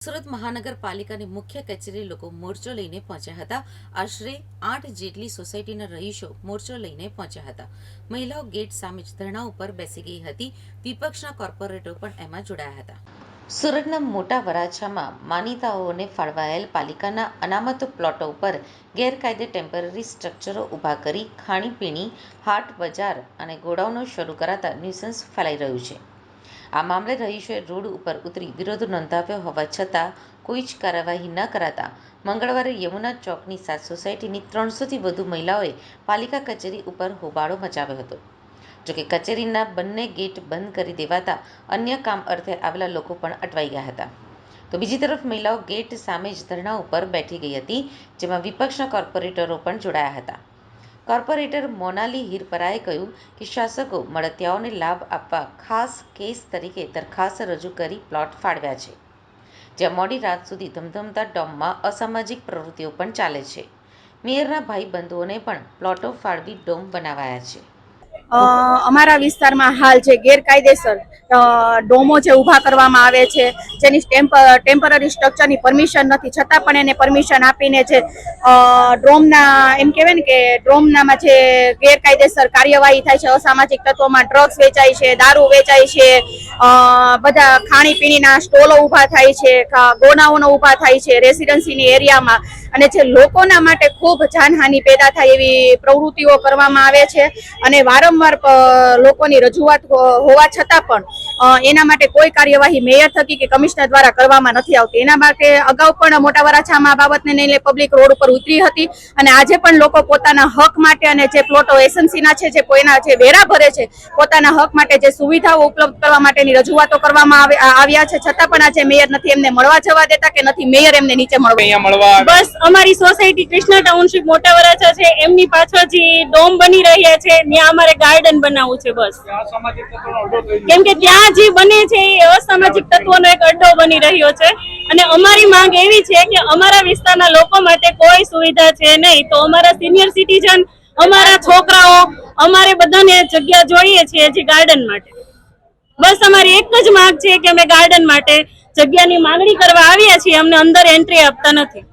સુરત મહાનગરપાલિકાની મુખ્ય કચેરી લોકો મોરચો લઈને પહોંચ્યા હતા। આશરે 8 જેટલી સોસાયટીના રહીશો મોરચો લઈને પહોંચ્યા હતા। મહિલાઓ ગેટ સામે જ ધરણા ઉપર બેસી ગઈ હતી। વિપક્ષના કોર્પોરેટરો પણ એમાં જોડાયા હતા। સુરતના મોટા વરાછામાં માનીતાઓને ફાળવાયેલ પાલિકાના અનામત પ્લોટો ઉપર ગેરકાયદે ટેમ્પરરી સ્ટ્રક્ચરો ઊભા કરી ખાણીપીણી, હાટ બજાર અને ગોડાઉનો શરૂ કરાતા ન્યુસન્સ ફેલાઈ રહ્યું છે। આ મામલે રહીશોએ રોડ ઉપર ઉતરી વિરોધ નોંધાવ્યો હોવા છતાં કોઈ જ કાર્યવાહી ન કરાતા મંગળવારે યમુના ચોકની 7 સોસાયટીની 300થી વધુ મહિલાઓએ પાલિકા કચેરી ઉપર હોબાળો મચાવ્યો હતો। જોકે કચેરીના બંને ગેટ બંધ કરી દેવાતા અન્ય કામ અર્થે આવેલા લોકો પણ અટવાઈ ગયા હતા। તો બીજી તરફ મહિલાઓ ગેટ સામે જ ધરણા ઉપર બેઠી ગઈ હતી, જેમાં વિપક્ષના કોર્પોરેટરો પણ જોડાયા હતા। કોર્પોરેટર મોનાલી હિરપરાએ કહ્યું કે શાસકો મળતિયાઓને લાભ આપવા ખાસ કેસ તરીકે દરખાસ્ત રજૂ કરી પ્લોટ ફાળવ્યા છે, જ્યાં મોડી રાત સુધી ધમધમતા ડોમમાં અસામાજિક પ્રવૃત્તિઓ પણ ચાલે છે। મેયરના ભાઈબંધુઓને પણ પ્લોટો ફાળવી ડોમ બનાવાયા છે। અમારા વિસ્તારમાં હાલ જે ગેરકાયદેસર ડોમો જે ઊભા કરવામાં આવે છે, જેની ટેમ્પરરી સ્ટ્રક્ચરની પરમિશન નથી, છતાં પણ એને પરમિશન આપીને જે ડ્રોમના એમ કહેવાય ને કે ડ્રોમનામાં જે ગેરકાયદેસર કાર્યવાહી થાય છે, અસામાજિક તત્વોમાં ડ્રગ્સ વેચાય છે, દારૂ વેચાય છે, બધા ખાણીપીણીના સ્ટોલો ઊભા થાય છે, ગોડાઉનો ઊભા થાય છે રેસિડેન્સીની એરિયામાં, અને જે લોકોના માટે ખૂબ જાનહાનિ પેદા થાય એવી પ્રવૃત્તિઓ કરવામાં આવે છે। અને વારંવાર લોકોની રજૂઆત હોવા છતાં પણ એના માટે કોઈ કાર્યવાહી મેયર થકી કે કમિશનર દ્વારા કરવામાં નથી આવતી। એના માટે અગાઉ પણ મોટા વરાછામાં આ બાબતને લઈને પબ્લિક રોડ ઉપર ઉતરી હતી, અને આજે પણ લોકો પોતાના હક માટે અને જે પ્લોટો એસએમસીના છે, જે કોઈના જે વેરા ભરે છે, પોતાના હક માટે જે સુવિધાઓ ઉપલબ્ધ કરવા માટેની રજૂઆતો કરવામાં આવ્યા છે, છતાં પણ આજે મેયર નથી એમને મળવા જવા દેતા કે નથી મેયર એમને નીચે મળવા। બસ અમારી સોસાયટી કૃષ્ણા ટાઉનશીપ મોટા વરાછા છે, એમની પાછળ જે ડોમ બની રહ્યા છે ત્યાં અમારે ગાર્ડન બનાવવું છે બસ, કેમ કે ત્યાં જે બને છે એ અસામાજિક તત્વોનો એક અડ્ડો બની રહ્યો છે। અને અમારી માંગ એવી છે કે અમારા વિસ્તારના લોકો માટે કોઈ સુવિધા છે નહીં, તો અમારા સિનિયર સિટીઝન, અમારા છોકરાઓ, અમારે બધાને જગ્યા જોઈએ છે જે ગાર્ડન માટે। બસ અમારી એક જ માંગ છે કે અમે ગાર્ડન માટે જગ્યાની માંગણી કરવા આવ્યા છીએ, અમને અંદર એન્ટ્રી આપતા નથી।